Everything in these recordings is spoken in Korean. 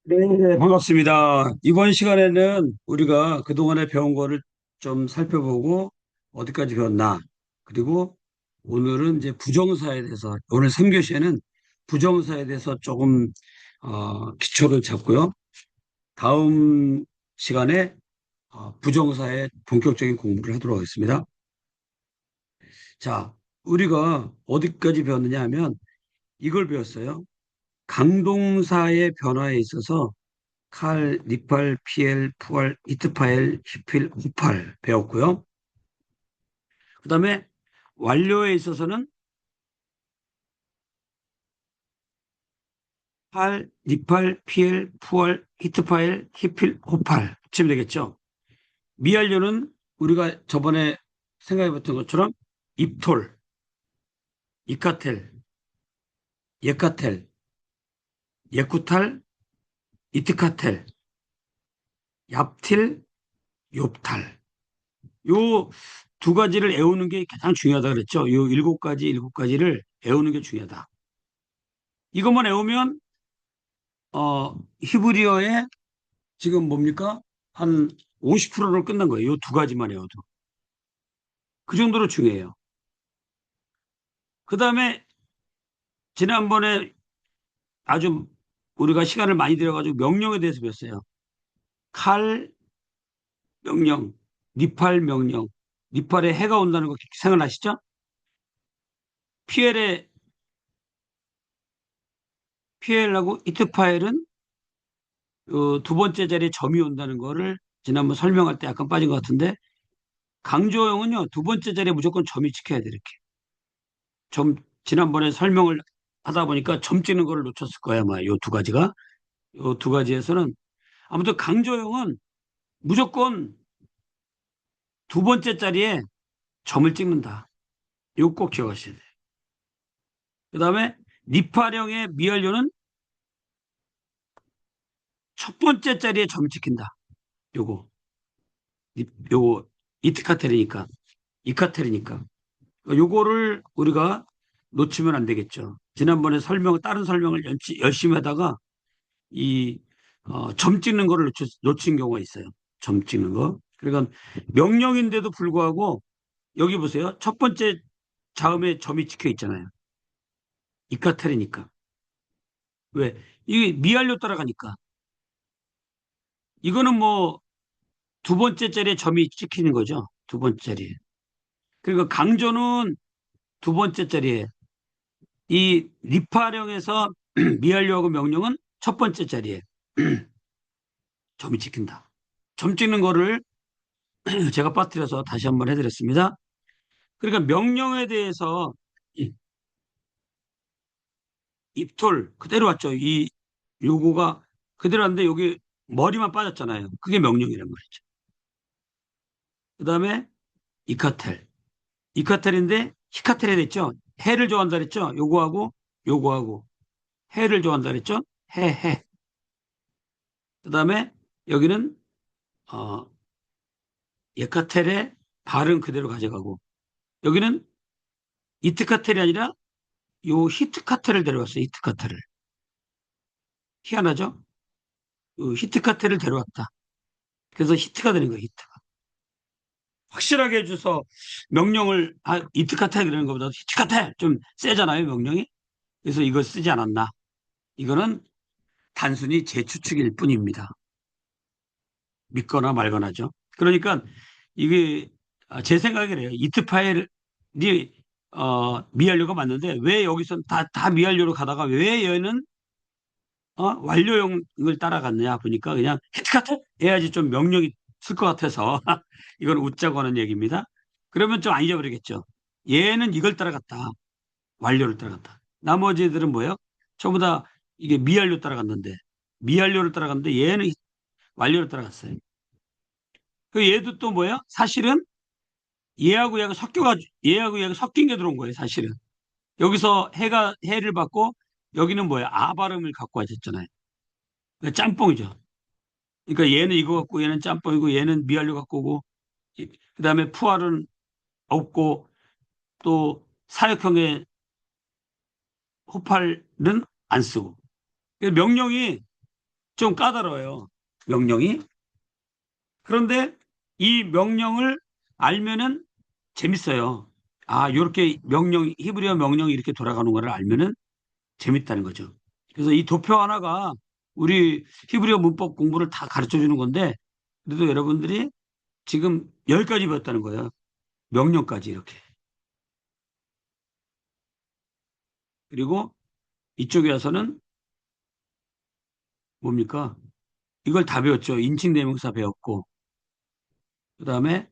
네, 반갑습니다. 이번 시간에는 우리가 그동안에 배운 거를 좀 살펴보고 어디까지 배웠나. 그리고 오늘은 이제 부정사에 대해서, 오늘 3교시에는 부정사에 대해서 조금, 기초를 잡고요. 다음 시간에 부정사의 본격적인 공부를 하도록 하겠습니다. 자, 우리가 어디까지 배웠느냐 하면 이걸 배웠어요. 강동사의 변화에 있어서 칼, 니팔, 피엘, 푸알, 이트파엘, 히필, 후팔 배웠고요. 그 다음에 완료에 있어서는 팔, 니팔, 피엘, 푸알, 히트파엘, 히필, 후팔 붙이면 되겠죠. 미완료는 우리가 저번에 생각해봤던 것처럼 입톨, 이카텔, 예카텔, 예쿠탈, 이트카텔, 얍틸, 욥탈. 요 두 가지를 외우는 게 가장 중요하다 그랬죠. 요 일곱 가지를 외우는 게 중요하다. 이것만 외우면 히브리어의 지금 뭡니까? 한 50%를 끝난 거예요. 이 두 가지만 외워도. 그 정도로 중요해요. 그 다음에 지난번에 아주 우리가 시간을 많이 들여가지고 명령에 대해서 배웠어요. 칼 명령, 니팔 명령. 니팔에 해가 온다는 거 생각나시죠? 피엘의, 피엘하고 이트파엘은 두 번째 자리에 점이 온다는 거를 지난번 설명할 때 약간 빠진 것 같은데 강조형은요, 두 번째 자리에 무조건 점이 찍혀야 돼, 이렇게. 점, 지난번에 설명을 하다 보니까 점 찍는 거를 놓쳤을 거야, 아마 요 두 가지가. 요 두 가지에서는 아무튼 강조형은 무조건 두 번째 자리에 점을 찍는다. 요거 꼭 기억하셔야 돼요. 그 다음에 니파령의 미완료는 첫 번째 자리에 점을 찍힌다. 요거. 요거 이트카텔이니까. 이카텔이니까. 요거를 우리가 놓치면 안 되겠죠. 지난번에 다른 설명을 열심히 하다가 이 점 찍는 거를 놓친 경우가 있어요. 점 찍는 거. 그러니까 명령인데도 불구하고 여기 보세요. 첫 번째 자음에 점이 찍혀 있잖아요. 이카텔이니까. 왜? 이게 미알료 따라가니까. 이거는 뭐 두 번째 자리에 점이 찍히는 거죠. 두 번째 자리에. 그리고 강조는 두 번째 자리에. 이 리파령에서 미알료하고 명령은 첫 번째 자리에 점이 찍힌다. 점 찍는 거를 제가 빠뜨려서 다시 한번 해드렸습니다. 그러니까 명령에 대해서 입톨 그대로 왔죠. 이 요거가 그대로 왔는데 여기 머리만 빠졌잖아요. 그게 명령이란 말이죠. 그 다음에 이카텔. 이카텔인데 히카텔이 됐죠. 해를 좋아한다 그랬죠. 요거하고 해를 좋아한다 그랬죠. 해. 그 다음에 여기는 어, 예카텔의 발은 그대로 가져가고 여기는 이트카텔이 아니라 요 히트카텔을 데려왔어요. 히트카텔을. 희한하죠? 히트카텔을 데려왔다. 그래서 히트가 되는 거예요. 히트가. 확실하게 해줘서 명령을 이트카테 그러는 것보다 히트카테 좀 세잖아요. 명령이. 그래서 이걸 쓰지 않았나. 이거는 단순히 제 추측일 뿐입니다. 믿거나 말거나죠. 그러니까 이게 제 생각이래요. 이트 파일이 미완료가 맞는데 왜 여기서 다 미완료로 가다가 왜 얘는 완료형을 따라갔느냐 보니까 그냥 히트카트 해야지 좀 명령이 쓸 것 같아서 이건 웃자고 하는 얘기입니다. 그러면 좀 안 잊어버리겠죠. 얘는 이걸 따라갔다. 완료를 따라갔다. 나머지들은 뭐예요? 전부 다 이게 미완료 따라갔는데 미완료를 따라갔는데 얘는 완료를 따라갔어요. 그 얘도 또 뭐예요? 사실은 얘하고 얘가 섞인 게 들어온 거예요. 사실은 여기서 해를 받고 여기는 뭐예요? 아 발음을 갖고 와졌잖아요. 그러니까 짬뽕이죠. 그러니까 얘는 이거 갖고 얘는 짬뽕이고 얘는 미완료 갖고 오고 그다음에 푸알은 없고 또 사역형의 호팔은 안 쓰고. 그래서 명령이 좀 까다로워요. 명령이. 그런데 이 명령을 알면은 재밌어요. 아, 요렇게 히브리어 명령이 이렇게 돌아가는 거를 알면은 재밌다는 거죠. 그래서 이 도표 하나가 우리 히브리어 문법 공부를 다 가르쳐 주는 건데, 그래도 여러분들이 지금 10가지 배웠다는 거예요. 명령까지 이렇게. 그리고 이쪽에 와서는 뭡니까? 이걸 다 배웠죠. 인칭대명사 배웠고, 그 다음에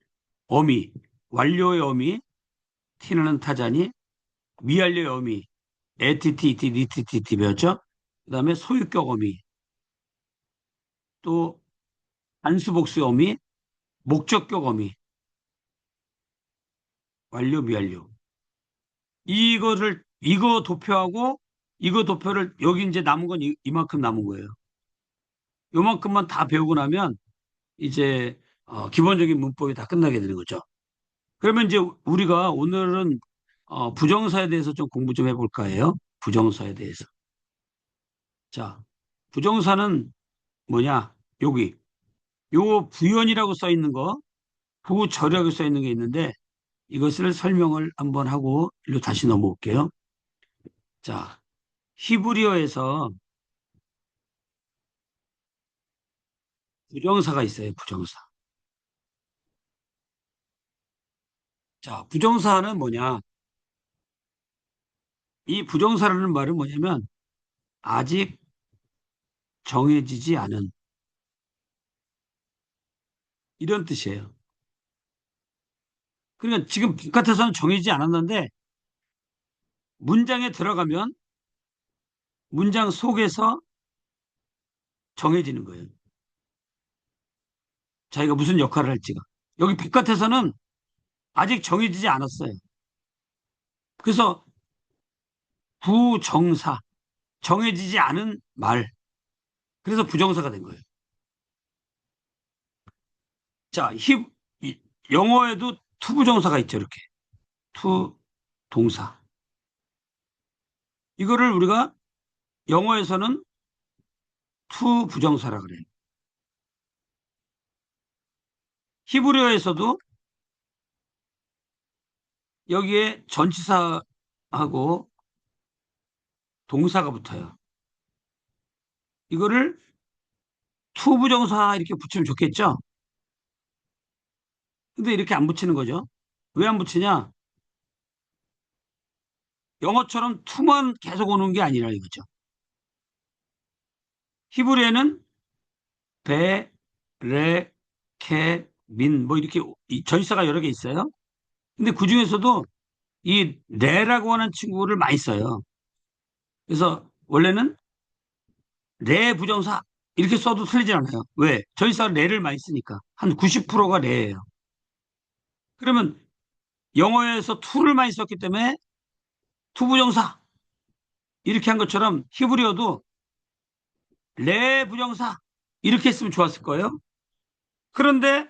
어미, 완료의 어미, 티나는 타자니, 미완료의 어미, 에티티, 이티, 니티티 티 배웠죠. 그 다음에 소유격 어미, 또 단수복수 어미, 목적격 어미, 완료, 미완료. 이거 도표하고 이거 도표를 여기 이제 남은 건 이만큼 남은 거예요. 요만큼만 다 배우고 나면 이제 기본적인 문법이 다 끝나게 되는 거죠. 그러면 이제 우리가 오늘은 부정사에 대해서 좀 공부 좀 해볼까 해요. 부정사에 대해서. 자, 부정사는 뭐냐? 여기 요 부연이라고 써 있는 거, 부절이라고 써 있는 게 있는데 이것을 설명을 한번 하고 일로 다시 넘어올게요. 자, 히브리어에서 부정사가 있어요. 부정사. 자, 부정사는 뭐냐? 이 부정사라는 말은 뭐냐면 아직 정해지지 않은 이런 뜻이에요. 그러니까 지금 바깥에서는 정해지지 않았는데 문장에 들어가면 문장 속에서 정해지는 거예요. 자기가 무슨 역할을 할지가. 여기 바깥에서는 아직 정해지지 않았어요. 그래서 부정사, 정해지지 않은 말. 그래서 부정사가 된 거예요. 자, 영어에도 투부정사가 있죠, 이렇게. 투, 동사. 이거를 우리가 영어에서는 투부정사라 그래요. 히브리어에서도 여기에 전치사하고 동사가 붙어요. 이거를 투부정사 이렇게 붙이면 좋겠죠? 근데 이렇게 안 붙이는 거죠. 왜 안 붙이냐? 영어처럼 투만 계속 오는 게 아니라 이거죠. 히브리어에는 배, 레, 케, 민, 뭐 이렇게 전치사가 여러 개 있어요. 근데 그 중에서도 이 레라고 하는 친구를 많이 써요. 그래서 원래는 레 부정사 이렇게 써도 틀리지 않아요. 왜? 전치사가 레를 많이 쓰니까. 한 90%가 레예요. 그러면 영어에서 투를 많이 썼기 때문에 투부정사 이렇게 한 것처럼 히브리어도 레 부정사 이렇게 했으면 좋았을 거예요. 그런데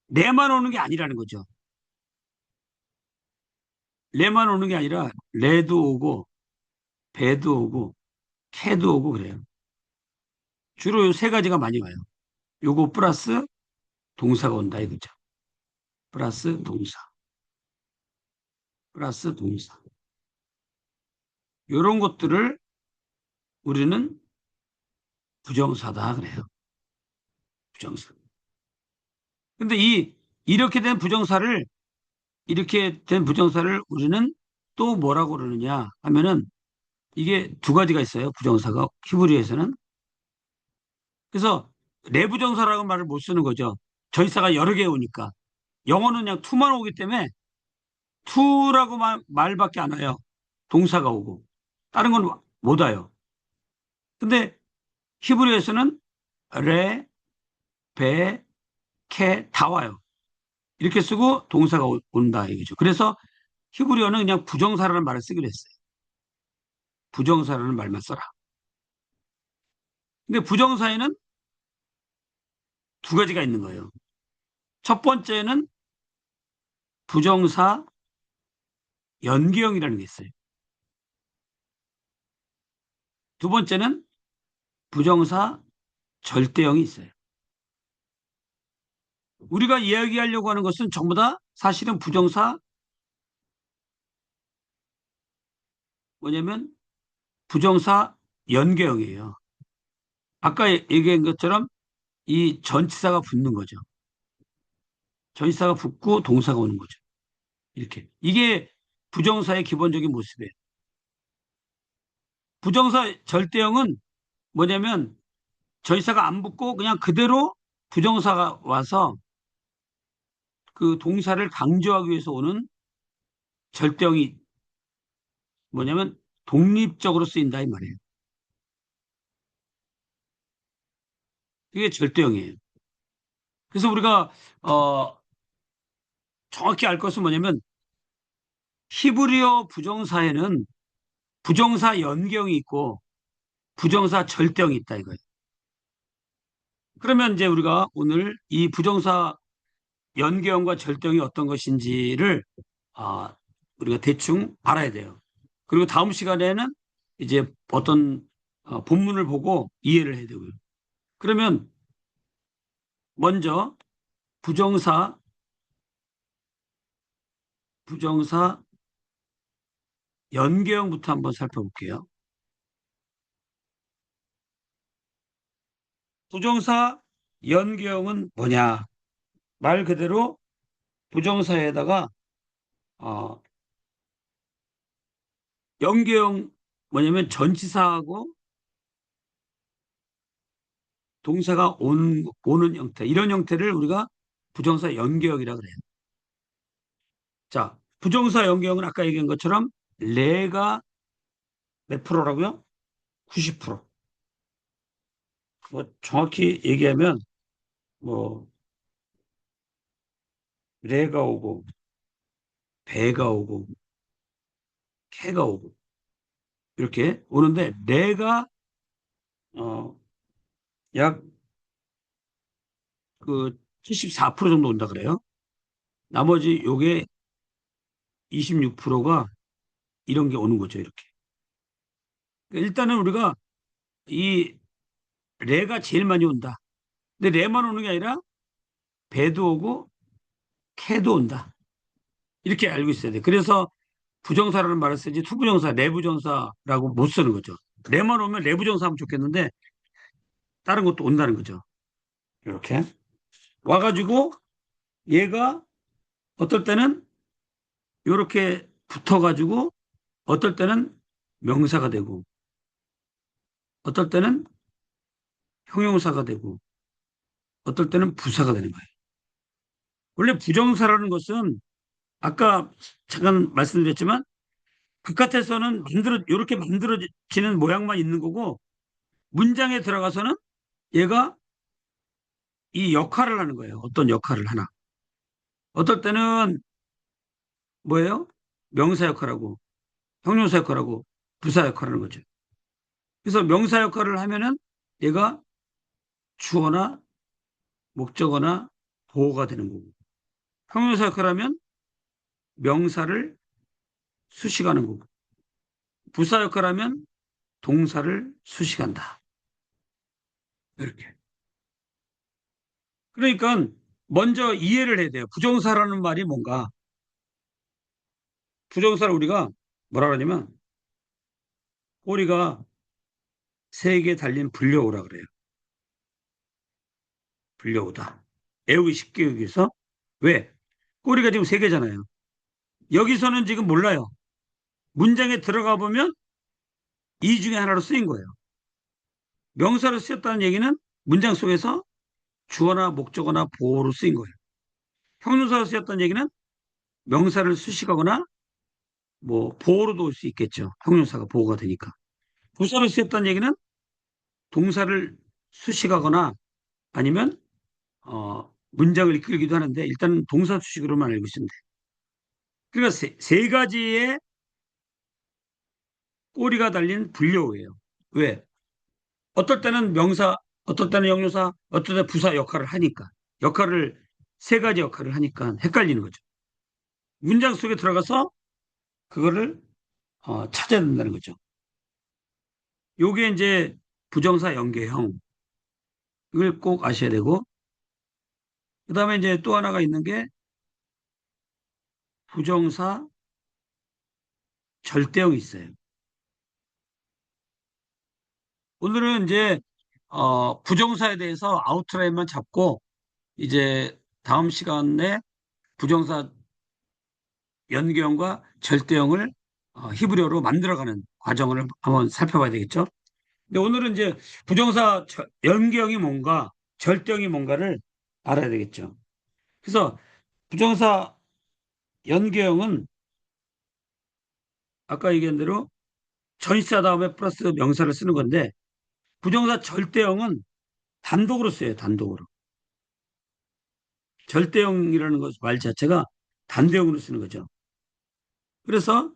레만 오는 게 아니라는 거죠. 레만 오는 게 아니라 레도 오고 배도 오고 캐도 오고 그래요. 주로 요 세 가지가 많이 와요. 요거 플러스 동사가 온다 이거죠. 플러스 동사, 플러스 동사. 요런 것들을 우리는 부정사다 그래요. 부정사. 근데 이렇게 된 부정사를 우리는 또 뭐라고 그러느냐 하면은 이게 두 가지가 있어요. 부정사가 히브리어에서는. 그래서 내부정사라고 말을 못 쓰는 거죠. 전치사가 여러 개 오니까. 영어는 그냥 투만 오기 때문에 투라고 말밖에 안 와요. 동사가 오고. 다른 건 못 와요. 근데 히브리어에서는 레, 베, 케 다 와요. 이렇게 쓰고 동사가 온다 이거죠. 그래서 히브리어는 그냥 부정사라는 말을 쓰기로 했어요. 부정사라는 말만 써라. 근데 부정사에는 두 가지가 있는 거예요. 첫 번째는 부정사 연계형이라는 게 있어요. 두 번째는 부정사 절대형이 있어요. 우리가 이야기하려고 하는 것은 전부 다 사실은 부정사 뭐냐면 부정사 연계형이에요. 아까 얘기한 것처럼 이 전치사가 붙는 거죠. 전치사가 붙고 동사가 오는 거죠. 이렇게. 이게 부정사의 기본적인 모습이에요. 부정사 절대형은 뭐냐면 전치사가 안 붙고 그냥 그대로 부정사가 와서 그 동사를 강조하기 위해서 오는 절대형이 뭐냐면 독립적으로 쓰인다 이 말이에요. 이게 절대형이에요. 그래서 우리가 정확히 알 것은 뭐냐면 히브리어 부정사에는 부정사 연경이 있고 부정사 절대형이 있다 이거예요. 그러면 이제 우리가 오늘 이 부정사 연계형과 절대형이 어떤 것인지를 아, 우리가 대충 알아야 돼요. 그리고 다음 시간에는 이제 어떤 본문을 보고 이해를 해야 되고요. 그러면 먼저 부정사 부정사 연계형부터 한번 살펴볼게요. 부정사 연계형은 뭐냐? 말 그대로 부정사에다가 어, 연계형 뭐냐면 전치사하고 동사가 오는 형태 이런 형태를 우리가 부정사 연계형이라 그래요. 자, 부정사 연계형은 아까 얘기한 것처럼 레가 몇 프로라고요? 90%. 뭐 정확히 얘기하면 뭐 레가 오고 배가 오고 캐가 오고 이렇게 오는데 레가 어, 약 그 74% 정도 온다 그래요. 나머지 요게 26%가 이런 게 오는 거죠, 이렇게. 그러니까 일단은 우리가 이 레가 제일 많이 온다. 근데 레만 오는 게 아니라 배도 오고 캐도 온다. 이렇게 알고 있어야 돼. 그래서 부정사라는 말을 쓰지 투부정사, 내부정사라고 못 쓰는 거죠. 레만 오면 내부정사 하면 좋겠는데 다른 것도 온다는 거죠. 이렇게 와가지고 얘가 어떨 때는 이렇게 붙어가지고 어떨 때는 명사가 되고 어떨 때는 형용사가 되고 어떨 때는 부사가 되는 거예요. 원래 부정사라는 것은 아까 잠깐 말씀드렸지만 바깥에서는 이렇게 만들어지는 모양만 있는 거고 문장에 들어가서는 얘가 이 역할을 하는 거예요. 어떤 역할을 하나. 어떨 때는 뭐예요? 명사 역할하고 형용사 역할하고 부사 역할을 하는 거죠. 그래서 명사 역할을 하면은 얘가 주어나 목적어나 보어가 되는 거고 형용사 역할을 하면 명사를 수식하는 거고 부사 역할을 하면 동사를 수식한다. 이렇게. 그러니까 먼저 이해를 해야 돼요. 부정사라는 말이 뭔가. 부정사를 우리가 뭐라 그러냐면 꼬리가 세 개 달린 불려오라 그래요. 불려오다. 애우기 쉽게 하기 위해서. 왜? 꼬리가 지금 세 개잖아요. 여기서는 지금 몰라요. 문장에 들어가 보면 이 중에 하나로 쓰인 거예요. 명사로 쓰였다는 얘기는 문장 속에서 주어나 목적어나 보어로 쓰인 거예요. 형용사로 쓰였다는 얘기는 명사를 수식하거나 뭐 보어로도 올 수 있겠죠. 형용사가 보어가 되니까. 부사로 쓰였다는 얘기는 동사를 수식하거나 아니면 문장을 이끌기도 하는데 일단 동사 수식으로만 알고 있습니다. 그러니까 세 가지의 꼬리가 달린 분류예요. 왜? 어떨 때는 명사, 어떨 때는 형용사, 어떨 때는 부사 역할을 하니까 역할을 세 가지 역할을 하니까 헷갈리는 거죠. 문장 속에 들어가서 그거를 찾아야 된다는 거죠. 요게 이제 부정사 연계형. 이걸 꼭 아셔야 되고, 그 다음에 이제 또 하나가 있는 게 부정사 절대형이 있어요. 오늘은 이제 부정사에 대해서 아웃라인만 잡고 이제 다음 시간에 부정사 연계형과 절대형을 히브리어로 만들어가는 과정을 한번 살펴봐야 되겠죠. 근데 오늘은 이제 부정사 연계형이 뭔가, 절대형이 뭔가를 알아야 되겠죠. 그래서 부정사 연계형은 아까 얘기한 대로 전치사 다음에 플러스 명사를 쓰는 건데, 부정사 절대형은 단독으로 써요. 단독으로. 절대형이라는 것 말 자체가 단대형으로 쓰는 거죠. 그래서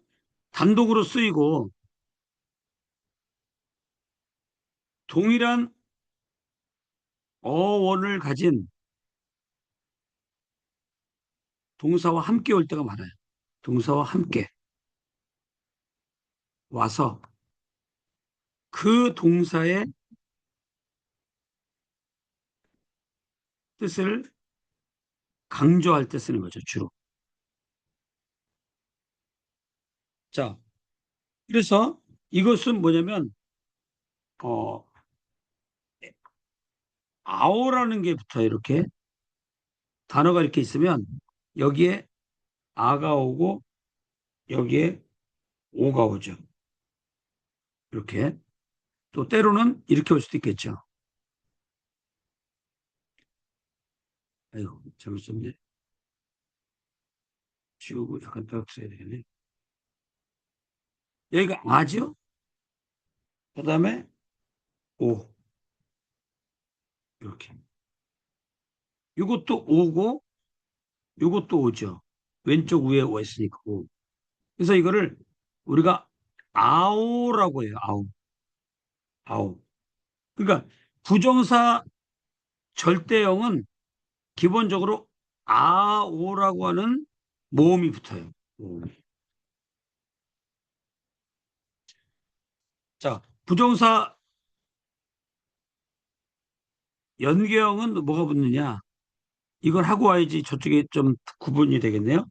단독으로 쓰이고 동일한 어원을 가진 동사와 함께 올 때가 많아요. 동사와 함께 와서 그 동사의 뜻을 강조할 때 쓰는 거죠, 주로. 자, 그래서 이것은 뭐냐면, 어, 아오라는 게 붙어요, 이렇게. 단어가 이렇게 있으면 여기에 아가 오고 여기에 오가 오죠. 이렇게. 또 때로는 이렇게 올 수도 있겠죠. 아이고, 잘못 썼네. 지우고 약간 떨어뜨려야 되겠네. 여기가 아죠? 그 다음에 오. 이렇게. 이것도 오고, 이것도 오죠. 왼쪽 위에 오 있으니까 오. 그래서 이거를 우리가 아오라고 해요. 아오. 아오. 그러니까 부정사 절대형은 기본적으로 아오라고 하는 모음이 붙어요. 오. 자, 부정사 연계형은 뭐가 붙느냐? 이걸 하고 와야지 저쪽에 좀 구분이 되겠네요.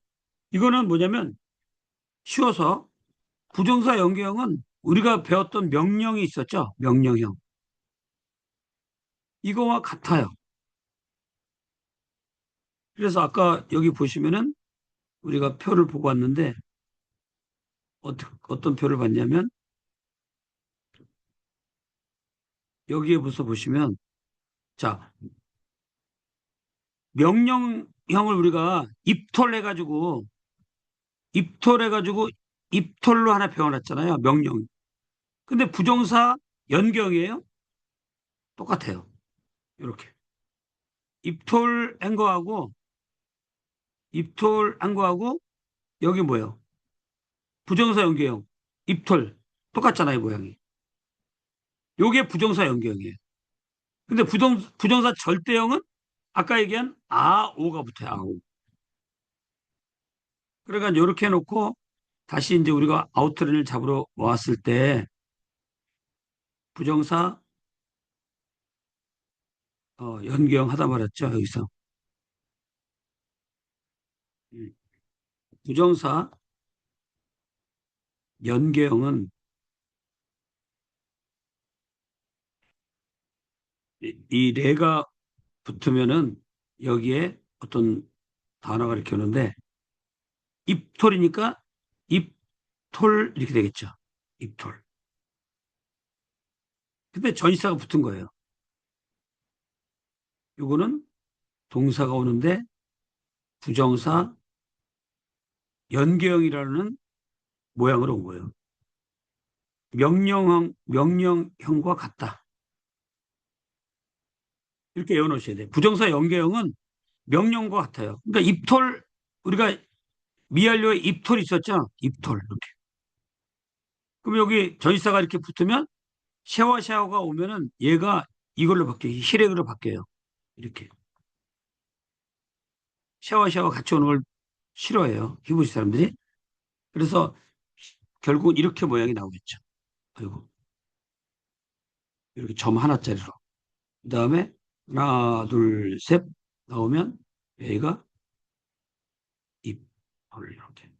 이거는 뭐냐면 쉬워서 부정사 연계형은 우리가 배웠던 명령이 있었죠? 명령형. 이거와 같아요. 그래서 아까 여기 보시면은 우리가 표를 보고 왔는데 어떤 표를 봤냐면 여기에 벌써 보시면 자, 명령형을 우리가 입톨해가지고 입톨로 하나 배워놨잖아요. 명령. 근데 부정사 연경이에요. 똑같아요. 이렇게. 입톨한 거하고 여기 뭐예요? 부정사 연계형. 입톨. 똑같잖아요, 모양이. 요게 부정사 연계형이에요. 근데 부정사 절대형은 아까 얘기한 아오가 붙어요. 아오. 그러니까 이렇게 해놓고 다시 이제 우리가 아웃라인을 잡으러 왔을 때 부정사 연계형 하다 말았죠. 여기서. 음. 부정사 연계형은 이 레가 붙으면은 여기에 어떤 단어가 이렇게 오는데 입톨이니까 입톨 이렇게 되겠죠. 입톨. 근데 전치사가 붙은 거예요. 요거는 동사가 오는데 부정사 연계형이라는 모양으로 온 거예요. 명령형과 같다. 이렇게 외워놓으셔야 돼요. 부정사 연계형은 명령과 같아요. 그러니까 입톨, 우리가 미완료에 입톨이 있었죠? 입톨. 이렇게. 그럼 여기 전치사가 이렇게 붙으면 샤워가 오면은 얘가 이걸로 바뀌어요. 히렉으로 바뀌어요. 이렇게. 샤워 같이 오는 걸 싫어해요. 히브리 사람들이. 그래서 결국 이렇게 모양이 나오겠죠. 아이고. 이렇게 점 하나짜리로. 그 다음에 하나, 둘, 셋 나오면 여기가 입, 털 이렇게.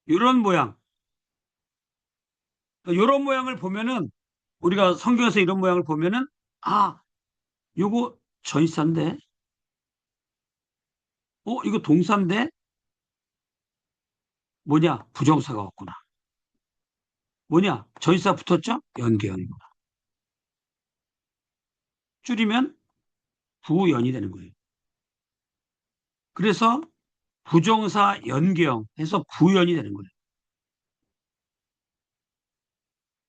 이런 모양. 이런 모양을 보면은 우리가 성경에서 이런 모양을 보면은 아, 요거 전치사인데, 이거 동사인데 뭐냐? 부정사가 왔구나. 뭐냐? 전치사 붙었죠? 연계형이구나. 줄이면 부연이 되는 거예요. 그래서 부정사 연계형 해서 부연이 되는 거예요.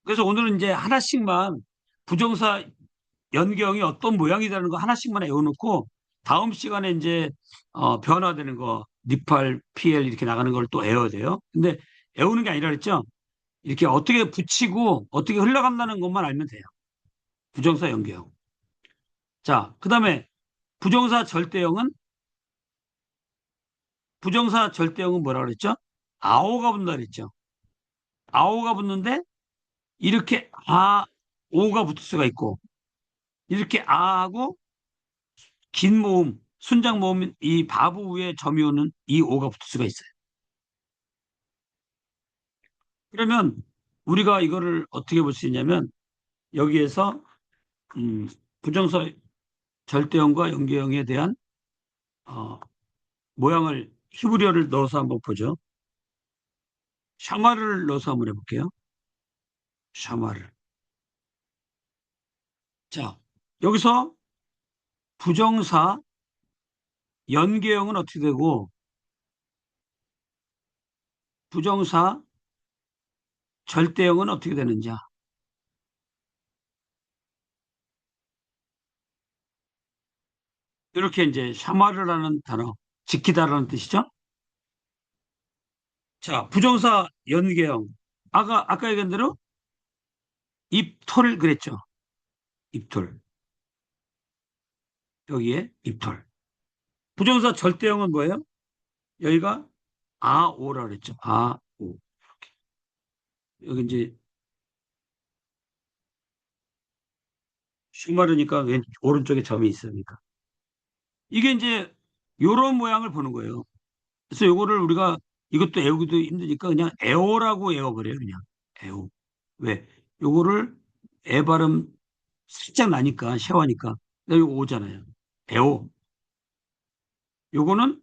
그래서 오늘은 이제 하나씩만 부정사 연경이 어떤 모양이라는 거 하나씩만 외워놓고 다음 시간에 이제 변화되는 거 니팔, PL 이렇게 나가는 걸 또 외워야 돼요. 근데 외우는 게 아니라 그랬죠. 이렇게 어떻게 붙이고 어떻게 흘러간다는 것만 알면 돼요. 부정사 연계형. 자, 그다음에 부정사 절대형은 부정사 절대형은 뭐라 그랬죠? 아오가 붙는다 그랬죠. 아오가 붙는데 이렇게 오가 붙을 수가 있고 이렇게 아하고 긴 모음, 순장 모음 이 바보 위에 점이 오는 이 오가 붙을 수가 있어요. 그러면 우리가 이거를 어떻게 볼 수 있냐면 여기에서 음, 부정사 절대형과 연계형에 대한 어, 모양을 히브리어를 넣어서 한번 보죠. 샤마를 넣어서 한번 해볼게요. 샤마를. 자, 여기서 부정사 연계형은 어떻게 되고 부정사 절대형은 어떻게 되는지 이렇게 이제 샤마르라는 단어 지키다라는 뜻이죠. 자, 부정사 연계형. 아까 얘기한 대로 입톨 그랬죠. 입톨. 여기에 입톨. 부정사 절대형은 뭐예요? 여기가 아오라 그랬죠. 아오. 여기 이제 슈마르니까 왼 오른쪽에 점이 있으니까. 이게 이제 요런 모양을 보는 거예요. 그래서 요거를 우리가 이것도 애우기도 힘드니까 그냥 애오라고 애워버려요. 그냥 애오. 왜? 요거를 애 발음 살짝 나니까 샤워하니까 여기 오잖아요. 애오. 요거는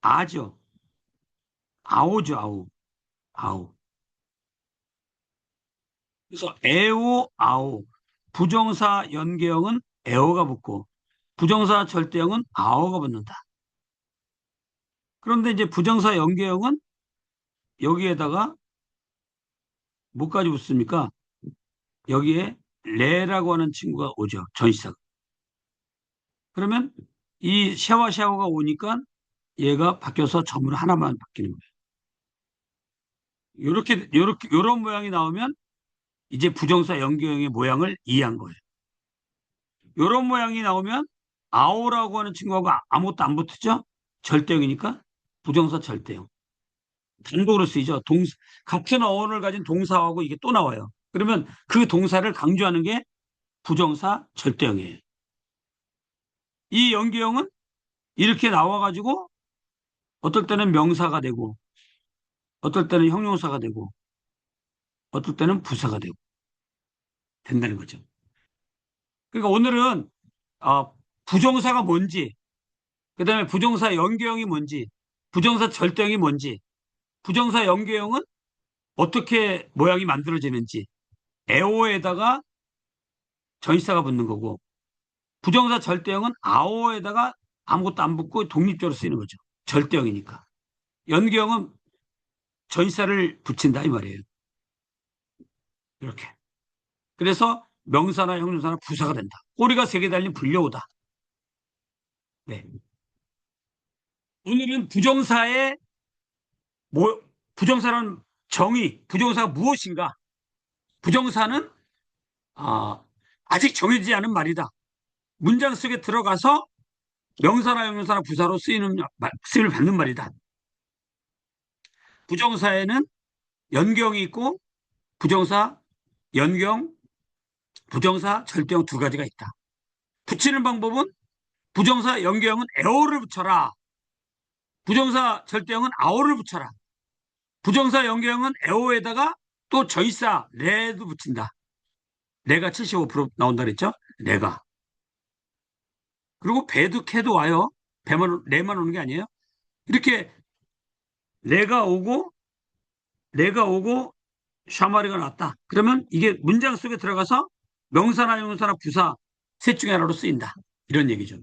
아죠. 아오죠. 아오. 아오. 그래서 애오 아오. 부정사 연계형은 애오가 붙고 부정사 절대형은 아오가 붙는다. 그런데 이제 부정사 연계형은 여기에다가 뭐까지 붙습니까? 여기에 레라고 하는 친구가 오죠. 전치사가. 그러면 이 샤워가 오니까 얘가 바뀌어서 점으로 하나만 바뀌는 거예요. 요런 모양이 나오면 이제 부정사 연계형의 모양을 이해한 거예요. 요런 모양이 나오면 아오라고 하는 친구하고 아무것도 안 붙었죠? 절대형이니까 부정사 절대형. 단독으로 쓰이죠. 같은 어원을 가진 동사하고 이게 또 나와요. 그러면 그 동사를 강조하는 게 부정사 절대형이에요. 이 연계형은 이렇게 나와가지고 어떨 때는 명사가 되고 어떨 때는 형용사가 되고 어떨 때는 부사가 되고 된다는 거죠. 그러니까 오늘은 부정사가 뭔지 그다음에 부정사 연계형이 뭔지 부정사 절대형이 뭔지 부정사 연계형은 어떻게 모양이 만들어지는지 에오에다가 전치사가 붙는 거고 부정사 절대형은 아오에다가 아무것도 안 붙고 독립적으로 쓰이는 거죠. 절대형이니까. 연계형은 전치사를 붙인다 이 말이에요. 이렇게. 그래서 명사나 형용사나 부사가 된다. 꼬리가 세 개 달린 불려오다. 네. 오늘은 부정사의 부정사라는 정의, 부정사가 무엇인가? 부정사는 아, 아직 정해지지 않은 말이다. 문장 속에 들어가서 명사나 형용사나 부사로 쓰임을 받는 말이다. 부정사에는 연경이 있고 부정사, 연경, 부정사, 절대형 두 가지가 있다. 붙이는 방법은 부정사 연계형은 에어를 붙여라. 부정사 절대형은 아오를 붙여라. 부정사 연계형은 에어에다가 또 저이사 레도 붙인다. 레가 75% 나온다 그랬죠? 레가. 그리고 배도 캐도 와요. 배만 레만 오는 게 아니에요. 이렇게 레가 오고 레가 오고 샤마리가 났다. 그러면 이게 문장 속에 들어가서 명사나 형용사나 부사 셋 중에 하나로 쓰인다. 이런 얘기죠.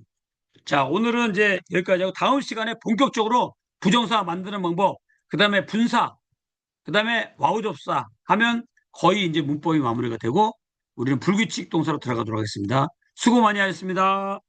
자, 오늘은 이제 여기까지 하고 다음 시간에 본격적으로 부정사 만드는 방법, 그 다음에 분사, 그 다음에 와우접사 하면 거의 이제 문법이 마무리가 되고 우리는 불규칙 동사로 들어가도록 하겠습니다. 수고 많이 하셨습니다.